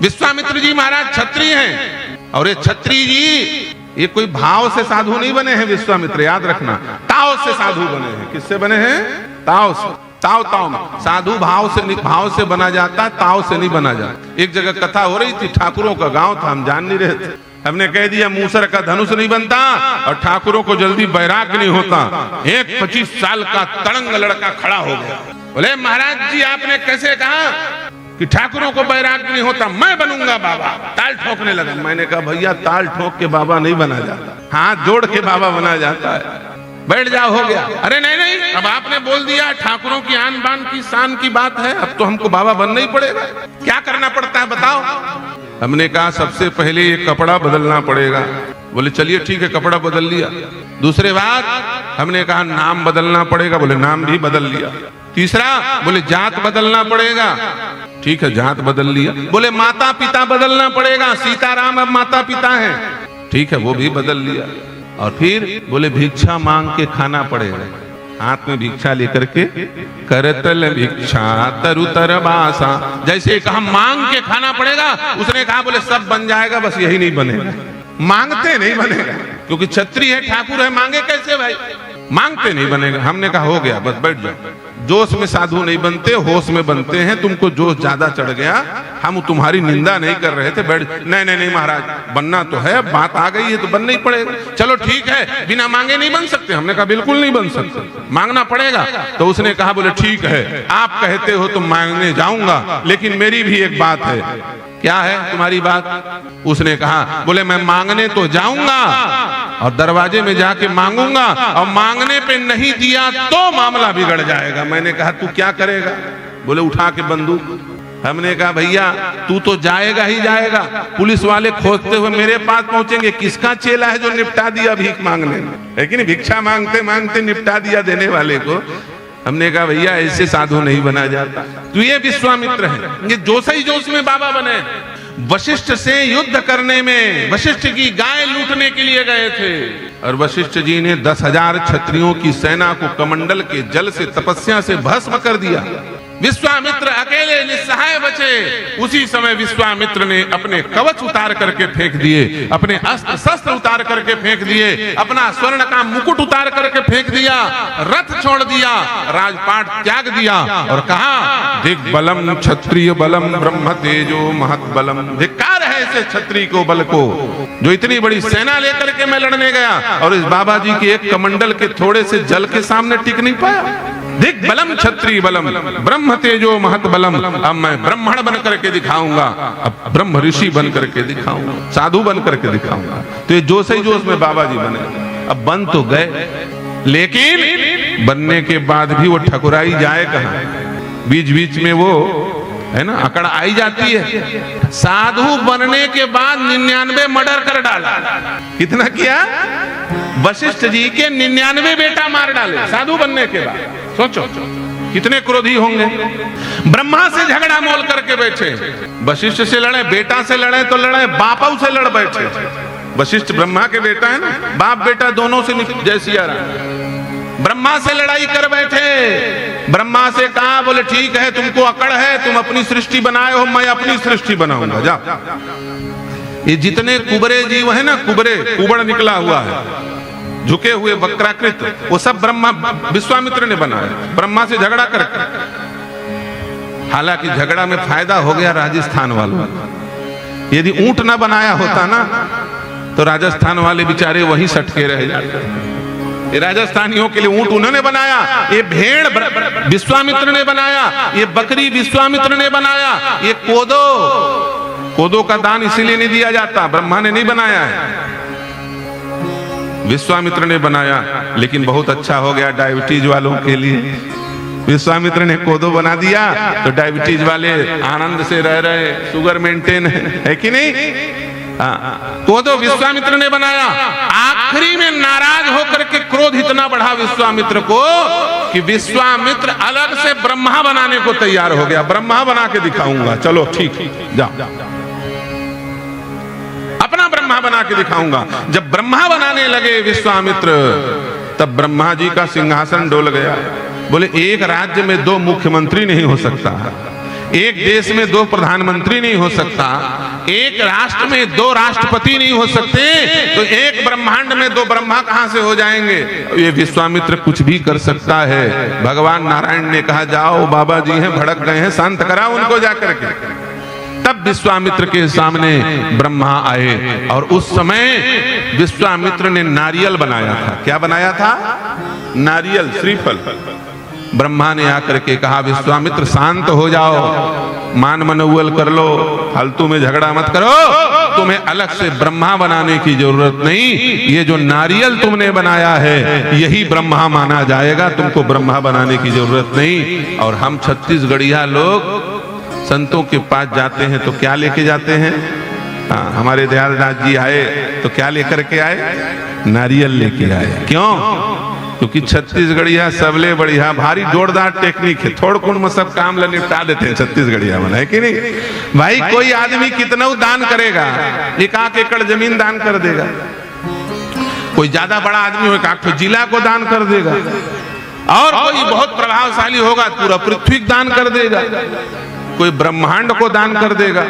विश्वामित्र जी महाराज क्षत्रिय हैं, और ये क्षत्रिय जी ये कोई भाव से साधु नहीं बने हैं। विश्वामित्र याद रखना, ताव से साधु बने हैं। किससे बने हैं? ताव से। ताव ताव साधु भाव से बना जाता है, ताव से नहीं बना जाता। एक जगह कथा हो रही थी, ठाकुरों का गांव था, हम जान नहीं रहे थे। हमने कह दिया मूसर का धनुष नहीं बनता और ठाकुरों को जल्दी बैराग नहीं होता। एक 25 साल का तड़ंग लड़का खड़ा हो गया, बोले महाराज जी आपने कैसे कहा कि ठाकुरों को बैराग नहीं होता, मैं बनूंगा बाबा। ताल ठोकने लगा। मैंने कहा भैया ताल ठोक के बाबा नहीं बना जाता, हाथ जोड़ के बाबा बना जाता है। बैठ जाओ, हो गया। अरे नहीं नहीं, अब आपने बोल दिया, ठाकुरों की आन बान की शान की बात है, अब तो हमको बाबा बनना ही पड़ेगा। क्या करना पड़ता है बताओ? हमने कहा सबसे पहले ये कपड़ा बदलना पड़ेगा। बोले चलिए ठीक है, कपड़ा बदल लिया। दूसरे बात हमने कहा नाम बदलना पड़ेगा। बोले नाम भी बदल लिया। तीसरा बोले जात बदलना पड़ेगा। ठीक है, जात बदल लिया। बोले माता पिता बदलना पड़ेगा, सीताराम अब माता पिता हैं। ठीक है, वो भी बदल लिया। और फिर बोले भिक्षा मांग के खाना पड़ेगा, हाथ में भिक्षा लेकर के, करतल भिक्षा तरुतर बासा। जैसे कहा मांग के खाना पड़ेगा, उसने कहा बोले सब बन जाएगा, बस यही नहीं बनेगा। मांगते नहीं बनेगा, क्योंकि क्षत्रिय है, ठाकुर है, मांगे कैसे भाई? मांगते नहीं बनेगा। हमने कहा हो गया, बस बैठ जाओ। जोश में साधु नहीं बनते, होश में बनते हैं। तुमको जोश ज्यादा चढ़ गया, हम तुम्हारी निंदा नहीं कर रहे थे। बैठ। नहीं नहीं नहीं महाराज, बनना तो है, बात आ गई है तो बनना ही पड़ेगा। चलो ठीक है, बिना मांगे नहीं बन सकते। हमने कहा बिल्कुल नहीं बन सकते, मांगना पड़ेगा। तो उसने कहा बोले ठीक है, आप कहते हो तो मांगने जाऊंगा, लेकिन मेरी भी एक बात है। क्या है तुम्हारी बात? उसने कहा बोले मैं मांगने तो जाऊंगा और दरवाजे में जाके मांगूंगा, और मांगने पे नहीं दिया तो मामला बिगड़ जाएगा। मैंने कहा तू क्या करेगा? बोले उठा के बंदूक। हमने कहा भैया तू तो जाएगा ही जाएगा, पुलिस वाले खोजते हुए मेरे पास पहुंचेंगे। किसका चेला है जो निपटा दिया भीख मांगने में? है कि नहीं? भिक्षा मांगते मांगते निपटा दिया देने वाले को। हमने कहा भैया ऐसे साधु नहीं बना जाता। तो ये विश्वामित्र है, ये जोश ही जोश में बाबा बने। वशिष्ठ से युद्ध करने में वशिष्ठ की गाय लूटने के लिए गए थे, और वशिष्ठ जी ने 10,000 क्षत्रियों की सेना को कमंडल के जल से, तपस्या से भस्म कर दिया। विश्वामित्र अकेले निस्सहाय बचे। उसी समय विश्वामित्र ने अपने कवच उतार करके फेंक दिए, अपने अस्त्र शस्त्र उतार करके फेंक दिए, अपना स्वर्ण का मुकुट उतार करके फेंक दिया, रथ छोड़ दिया, राजपाट त्याग दिया, और कहा दिग्बलम क्षत्रिय बलम ब्रह्म तेजो महत बलम। धिक्कार है ऐसे क्षत्रिय को, बल को, जो इतनी बड़ी सेना लेकर के मैं लड़ने गया और इस बाबा जी के एक कमंडल के थोड़े से जल के सामने टिक नहीं पाया। दिग्बलम क्षत्रिय बलम ब्रह्म तेजो महत बलम। अब मैं ब्राह्मण बन करके दिखाऊंगा, अब ब्रह्म ऋषि बन करके दिखाऊंगा, साधु बन करके दिखाऊंगा। तो ये जोश ही जोश में बाबा जी बने। अब बन तो गए, लेकिन बनने के बाद भी वो ठकुराई जाए कहां? बीच बीच में वो है ना अकड़ आई जाती है। साधु बनने के बाद 99 मर्डर कर डाला। कितना किया? वशिष्ठ जी के 99 बेटा मार डाले साधु बनने के बाद। सोचो कितने क्रोधी होंगे। ब्रह्मा से झगड़ा मोल करके बैठे, वशिष्ठ से लड़े, बेटा से लड़े तो लड़े, बापू से लड़ बैठे। वशिष्ठ ब्रह्मा के बेटा है ना, बाप बेटा दोनों से जय सिया राम। ब्रह्मा से लड़ाई कर बैठे। ब्रह्मा से कहा बोले ठीक है तुमको अकड़ है, तुम अपनी सृष्टि बनाए हो, मैं अपनी सृष्टि बनाऊंगा, जाओ। ये जितने कुबरे जीव है ना, कुबड़ निकला हुआ है, झुके हुए वक्राकृत, वो सब ब्रह्मा विश्वामित्र ने बनाया, ब्रह्मा से झगड़ा करके। हालांकि झगड़ा में फायदा हो गया राजस्थान वालों। यदि ऊंट ना बनाया होता ना तो राजस्थान वाले बेचारे वहीं सटके रह जाते। ये राजस्थानियों के लिए ऊंट उन्होंने बनाया, ये भेड़ विश्वामित्र ने बनाया, ये बकरी विश्वामित्र ने बनाया, ये कोदो का दान इसीलिए नहीं दिया जाता, ब्रह्मा ने नहीं बनाया है, विश्वामित्र ने बनाया। लेकिन बहुत अच्छा हो गया डायबिटीज वालों के लिए। विश्वामित्र ने कोदो बना दिया तो डायबिटीज वाले आनंद से रह रहे, शुगर मेंटेन है कि नहीं? कोदो विश्वामित्र ने बनाया। आखिरी में नाराज होकर के क्रोध इतना बढ़ा विश्वामित्र को कि विश्वामित्र अलग से ब्रह्मा बनाने को तैयार हो गया। ब्रह्मा बना के दिखाऊंगा, चलो ठीक, जाओ, अपना ब्रह्मा बना के दिखाऊंगा। जब ब्रह्मा बनाने लगे विश्वामित्र, तब ब्रह्मा जी का सिंहासन डोल गया। बोले एक राज्य में 2 मुख्यमंत्री नहीं हो सकता, एक देश में 2 प्रधानमंत्री नहीं हो सकता, एक राष्ट्र में 2 राष्ट्रपति नहीं हो सकते, तो एक ब्रह्मांड में 2 ब्रह्मा कहां से हो जाएंगे? ये विश्वामित्र कुछ भी कर सकता है। भगवान नारायण ने कहा जाओ बाबा जी हैं, भड़क गए हैं, शांत कराओ उनको जाकर के। तब विश्वामित्र के सामने ब्रह्मा आए और उस समय विश्वामित्र ने नारियल बनाया था। क्या बनाया था? नारियल, श्रीफल। ब्रह्मा ने आकर के कहा विश्वामित्र शांत हो जाओ, मान मनौवल कर लो, फालतू में झगड़ा मत करो, तुम्हें अलग से ब्रह्मा बनाने की जरूरत नहीं, ये जो नारियल तुमने बनाया है यही ब्रह्मा माना जाएगा, तुमको ब्रह्मा बनाने की जरूरत नहीं। और हम छत्तीसगढ़िया लोग संतों के पास जाते हैं तो क्या लेके जाते हैं? हमारे दयालदास जी आए तो क्या लेकर के आए? नारियल लेके आए। क्यों? क्योंकि छत्तीसगढ़िया सबले बढ़िया, भारी जोरदार टेक्निक है, थोड़ कुंड में सब काम निपटा देते हैं छत्तीसगढ़िया वाला, है कि नहीं भाई? कोई आदमी कितना दान करेगा, 1 एकड़ जमीन दान कर देगा, कोई ज्यादा बड़ा आदमी हो 1 जिला को दान कर देगा, और कोई बहुत प्रभावशाली होगा पूरा पृथ्वी दान कर देगा, कोई ब्रह्मांड को दान कर देगा।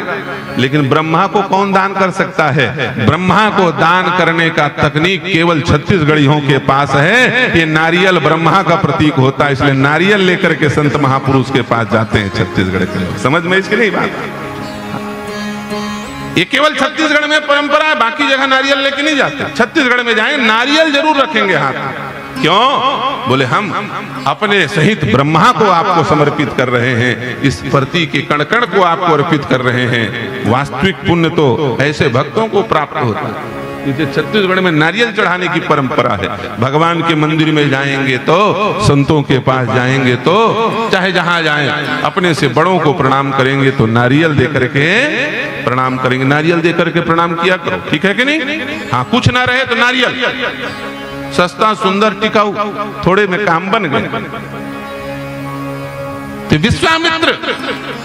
लेकिन ब्रह्मा को कौन दान कर सकता है? ब्रह्मा को दान करने का तकनीक केवल छत्तीसगढ़ियों के पास है। ये नारियल ब्रह्मा का प्रतीक होता है, इसलिए नारियल लेकर के संत महापुरुष के पास जाते हैं छत्तीसगढ़ के लोग। समझ में इसकी नहीं बात? ये केवल छत्तीसगढ़ में परंपरा है, बाकी जगह नारियल लेके नहीं जाते। छत्तीसगढ़ में जाए नारियल जरूर रखेंगे हाथ। क्यों? बोले हम अपने सहित ब्रह्मा को आपको समर्पित कर रहे हैं, इस प्रति के कण कण को आपको अर्पित कर रहे हैं। वास्तविक पुण्य तो ऐसे भक्तों को प्राप्त होता है। इसे छत्तीसगढ़ में नारियल चढ़ाने की परंपरा है। भगवान के मंदिर में जाएंगे तो, संतों के पास जाएंगे तो, चाहे जहां जाएं, अपने से बड़ों को प्रणाम करेंगे तो नारियल दे करके प्रणाम करेंगे। नारियल दे करके प्रणाम किया करो, ठीक है कि नहीं? हाँ, कुछ ना रहे तो नारियल, सस्ता सुंदर टिकाऊ, थोड़े में काम बन गए। तो विश्वामित्र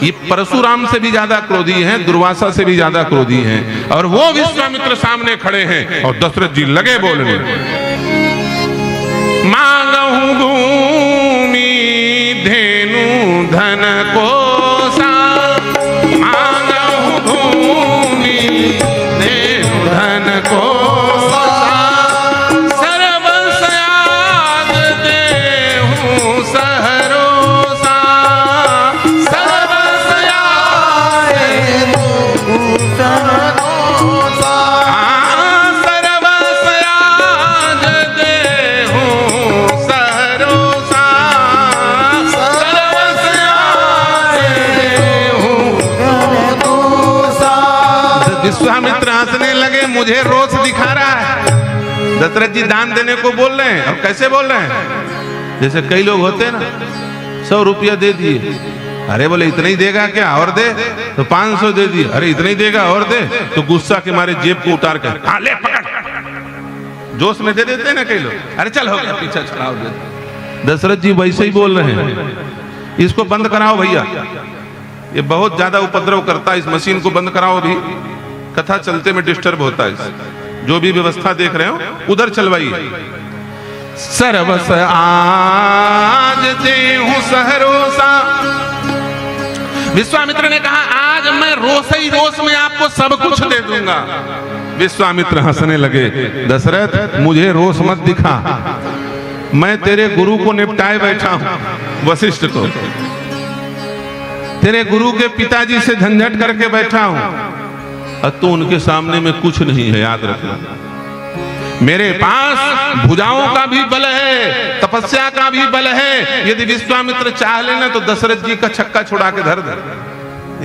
ये परशुराम से भी ज्यादा क्रोधी हैं, दुर्वासा से भी ज्यादा क्रोधी हैं, और वो विश्वामित्र सामने खड़े हैं और दशरथ जी लगे बोलने, मांगहु भूमि धेनु धन कोसा, मांगहु भूमि धेनु धन कोसा, विश्वामित्र हंसने लगे, मुझे रोष दिखा रहा है। दशरथ जी दान देने को बोल रहे हैं, और कैसे बोल रहे हैं? जैसे कई लोग होते हैं ना, 100 रुपया दे दिए, अरे बोले इतना ही देगा क्या, और दे, तो 500 दे दिए, अरे इतना ही देगा और दे, तो गुस्सा के मारे जेब को उतार कर हाँ ले पकड़, जोश में दे देते हैं ना कई लोग, अरे चल हो गया पीछा छुड़ाओ दे। दशरथ जी वैसे ही बोल रहे हैं, इसको बंद कराओ भैया, ये बहुत ज्यादा उपद्रव करता है, इस मशीन को बंद कराओ, भी कथा चलते में डिस्टर्ब होता है। जो भी व्यवस्था देख रहे हो उधर चलवाइए। सर्वस आज देहु सहरोसा, विश्वामित्र ने कहा आज मैं रोष ही रोष में आपको सब कुछ दे दूंगा। विश्वामित्र हंसने लगे, दशरथ मुझे रोष मत दिखा, मैं तेरे गुरु को निपटाए बैठा हूं, वशिष्ठ को, तेरे गुरु के पिताजी से झंझट करके बैठा हूं, और तू उनके सामने में कुछ नहीं है, याद रखना। मेरे पास भुजाओं का भी बल है, तपस्या का भी बल है। यदि विश्वामित्र चाह लेना तो दशरथ जी का छक्का छुड़ा के धर दे।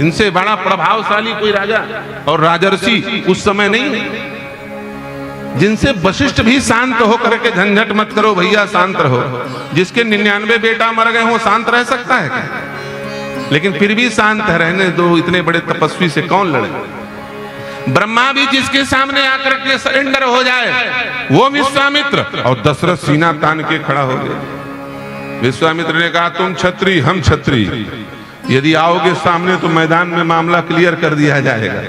इनसे बड़ा प्रभावशाली कोई राजा और राजर्षि उस समय नहीं, जिनसे वशिष्ठ भी शांत हो करके झंझट मत करो भैया, शांत रहो। जिसके 99 बेटा मर गए हो शांत रह सकता है क्या? लेकिन फिर भी शांत रहने दो, इतने बड़े तपस्वी से कौन लड़े? ब्रह्मा भी जिसके सामने आकर के सरेंडर हो जाए वो विश्वामित्र, और दशरथ सीना तान के खड़ा हो गया। विश्वामित्र ने कहा तुम क्षत्रिय हम क्षत्रिय, यदि आओगे सामने तो मैदान में मामला क्लियर कर दिया जाएगा।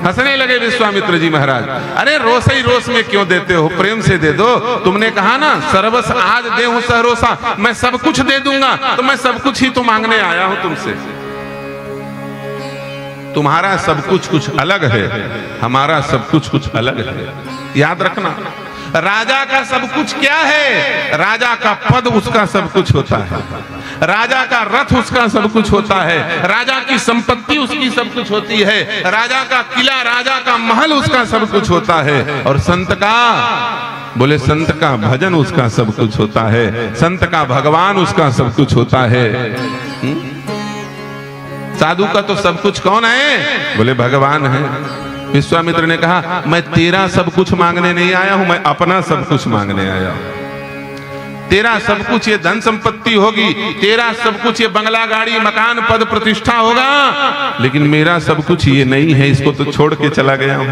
हंसने लगे विश्वामित्र जी महाराज, अरे रोष ही रोष में क्यों देते हो, प्रेम से दे दो। तुमने कहा ना सर्वस आज देहु सहरोसा, मैं सब कुछ दे दूंगा, तो मैं सब कुछ ही तो मांगने आया हूं तुमसे। तुम्हारा सब कुछ कुछ अलग है, हमारा सब कुछ कुछ अलग है। याद रखना, राजा का सब कुछ क्या है? राजा का पद उसका सब कुछ होता है, राजा का रथ उसका सब कुछ होता है, राजा की संपत्ति उसकी सब कुछ होती है, राजा का किला, राजा का महल उसका सब कुछ होता है। और संत का, बोले संत का भजन उसका सब कुछ होता है, संत का भगवान उसका सब कुछ होता है। साधु का तो सब कुछ कौन है? बोले भगवान है। विश्वामित्र ने कहा मैं तेरा सब कुछ मांगने नहीं आया हूं, मैं अपना सब कुछ मांगने आया हूं। तेरा सब कुछ ये धन संपत्ति होगी, तेरा सब कुछ ये बंगला गाड़ी मकान पद प्रतिष्ठा होगा, लेकिन मेरा सब कुछ ये नहीं है, इसको तो छोड़ के चला गया हूं।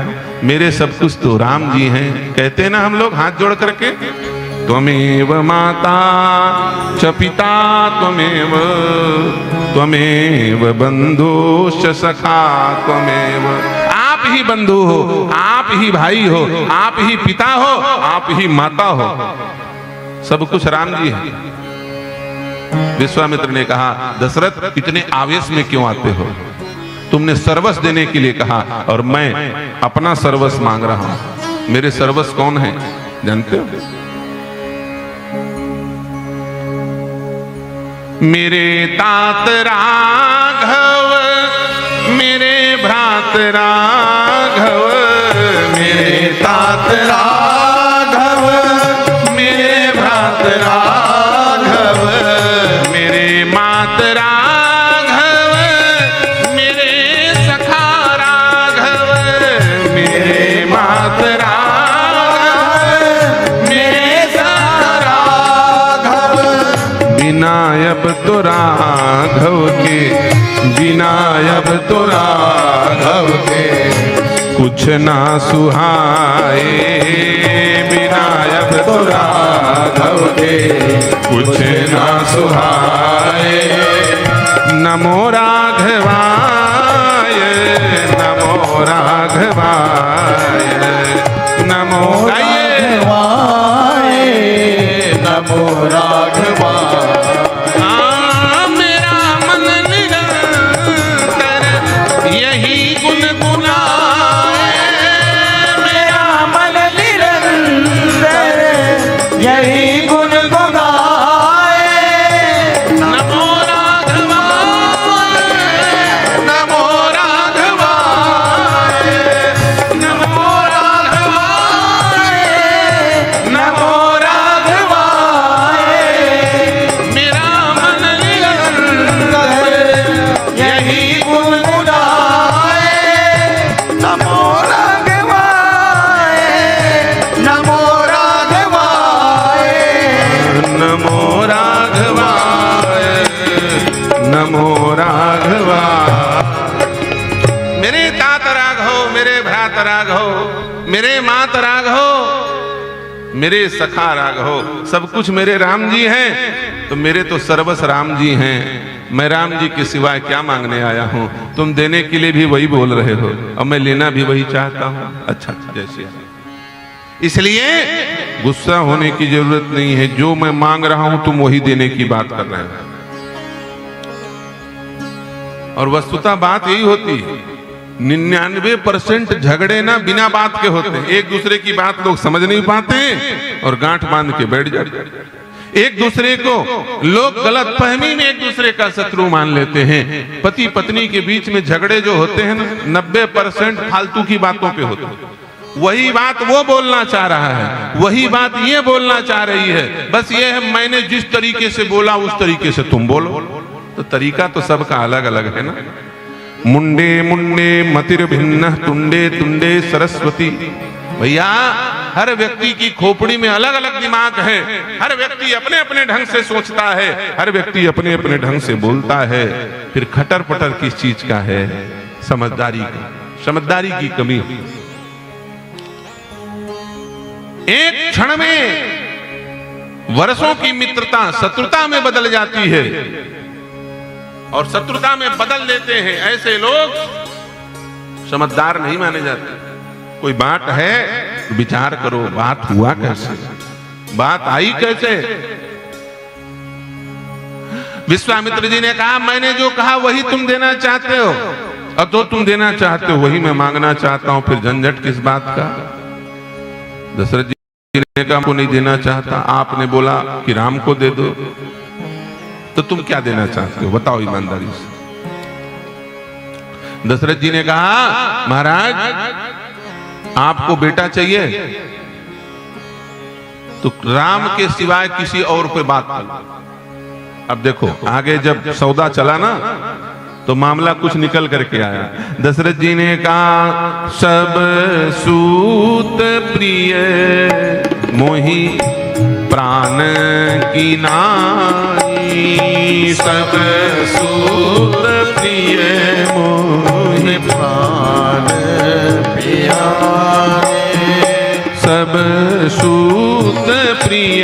मेरे सब कुछ तो राम जी हैं। कहते हैं ना हम लोग हाथ जोड़ करके, त्वमेव माता च पिता त्वमेव, त्वमेव बंधुश्च सखा त्वमेव। आप ही बंधु हो, आप ही भाई हो, आप ही पिता हो, आप ही माता हो, सब कुछ राम जी है। विश्वामित्र ने कहा दशरथ इतने आवेश में क्यों आते हो? तुमने सर्वस्व देने के लिए कहा और मैं अपना सर्वस्व मांग रहा हूं। मेरे सर्वस्व कौन है जानते हो? मेरे तात राघव, मेरे भ्रात राघव, मेरे तात राघव, मेरे भ्रात राघव, मेरे मात राघव, मेरे सखा राघव, मेरे मात राघव, मेरे सखा राघव। बिना अब तो राघव के, बिना अब तो राघव के कुछ ना सुहाए, बिना अब तो राघव के कुछ ना सुहाए। नमो राघवाय, नमो राघवाय, नमो राघवाय, नमो राघवाय। यही गुनगुनाए, मेरा मन निरंतर यही गुनगुनाए। नमो राघवाय, नमो राघवाय, नमो राघवाय, नमो राघवाय। मेरा मन निरंतर यही नमो राघवा। मेरे तात राघव, मेरे भ्रात राघव, मेरे मात राघव, मेरे सखा राघव, सब कुछ मेरे राम जी हैं। तो मेरे तो सर्वस्व राम जी हैं। मैं राम जी के सिवाय क्या मांगने आया हूं? तुम देने के लिए भी वही बोल रहे हो और मैं लेना भी वही चाहता हूं। अच्छा जैसे इसलिए गुस्सा होने की जरूरत नहीं है। जो मैं मांग रहा हूं तुम वही देने की बात कर रहे हो। और वस्तुतः बात यही होती है, 99% झगड़े ना बिना बात के होते हैं। एक दूसरे की बात लोग समझ नहीं पाते और गांठ बांध के बैठ जाते हैं। एक दूसरे को लोग गलत फहमी में एक दूसरे का शत्रु मान लेते हैं। पति पत्नी के बीच में झगड़े जो होते हैं ना, 90% फालतू की बातों पे होते हैं। वही बात वो बोलना चाह रहा है, वही बात ये बोलना चाह रही है। बस ये है मैंने जिस तरीके से बोला उस तरीके से तुम बोलो। तो तरीका तो सबका अलग अलग है ना। मुंडे मुंडे मतिर भिन्न, तुंडे तुंडे सरस्वती। भैया हर व्यक्ति की खोपड़ी में अलग अलग दिमाग है। हर व्यक्ति अपने अपने ढंग से सोचता है, हर व्यक्ति अपने अपने ढंग से बोलता है। फिर खटर पटर किस चीज का है? समझदारी का, समझदारी की कमी। एक क्षण में वर्षों की मित्रता शत्रुता में बदल जाती है और शत्रुता में बदल देते हैं ऐसे लोग समझदार नहीं माने जाते। कोई बात है विचार करो, बात हुआ कैसे, बात आई कैसे। विश्वामित्र जी ने कहा मैंने जो कहा वही तुम देना चाहते हो और तो तुम देना चाहते हो वही मैं मांगना चाहता हूं, फिर झंझट किस बात का। दशरथ जी ने कहा हमको नहीं देना चाहता, आपने बोला कि राम को दे दो, तो तुम क्या देना चाहते हो बताओ ईमानदारी से। दशरथ जी ने कहा महाराज आपको बेटा चाहिए तो राम के सिवाय किसी और पे बात कर। अब देखो आगे जब सौदा चला ना तो मामला कुछ निकल करके आया। दशरथ जी ने कहा सब सूत प्रिय मोहि प्राण की नाई, सब सूत प्रिय मोहि प्राण प्यारे, सब सूत प्रिय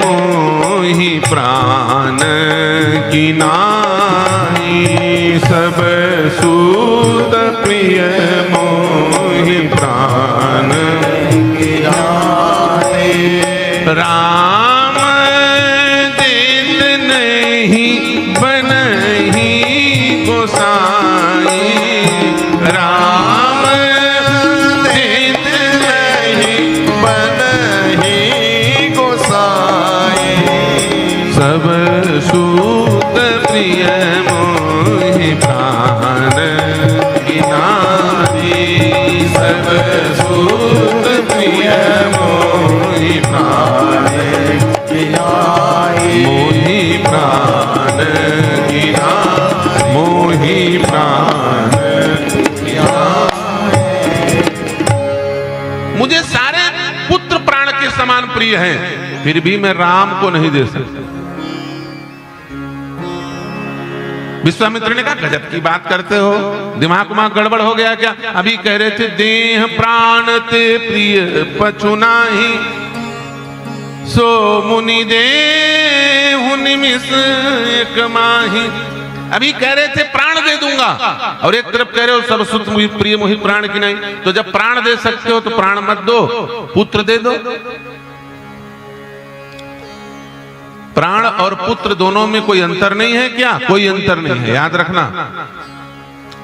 मोहि प्राण की नाई, सब सूत प्रिय मोहि प्राण की नाई। राम देत नहीं बनहि गोसाई, राम देत नहीं बनहि गोसाई, सब सूत प्रिय मोहि प्राण की नाई, सब सूत प्रिय मोहि प्राण की नाई, मोहि प्राण की नाई, मोहि प्राण की नाई। मुझे सारे पुत्र प्राण के समान प्रिय हैं, फिर भी मैं राम को नहीं दे सकता। विश्वामित्र ने कहा गजब की बात करते हो, दिमाग में गड़बड़ हो गया क्या। अभी कह रहे थे देह प्राण ते प्रिय पछु नाही, सो मुनि देहु निमिष एक माही। अभी कह रहे थे प्राण दे दूंगा और एक तरफ कह रहे हो सब सुत प्रिय मोहि प्राण की नहीं। तो जब प्राण दे सकते हो तो प्राण मत दो, पुत्र दे दो। प्राण और पुत्र दोनों में कोई अंतर नहीं है क्या? कोई अंतर नहीं है, याद रखना।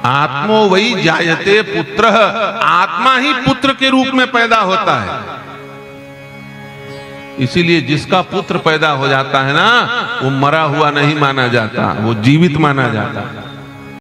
आत्मो वही जायते पुत्र, आत्मा ही पुत्र के रूप में पैदा होता है। इसीलिए जिसका पुत्र पैदा हो जाता है ना वो मरा हुआ नहीं माना जाता, वो जीवित माना जाता है।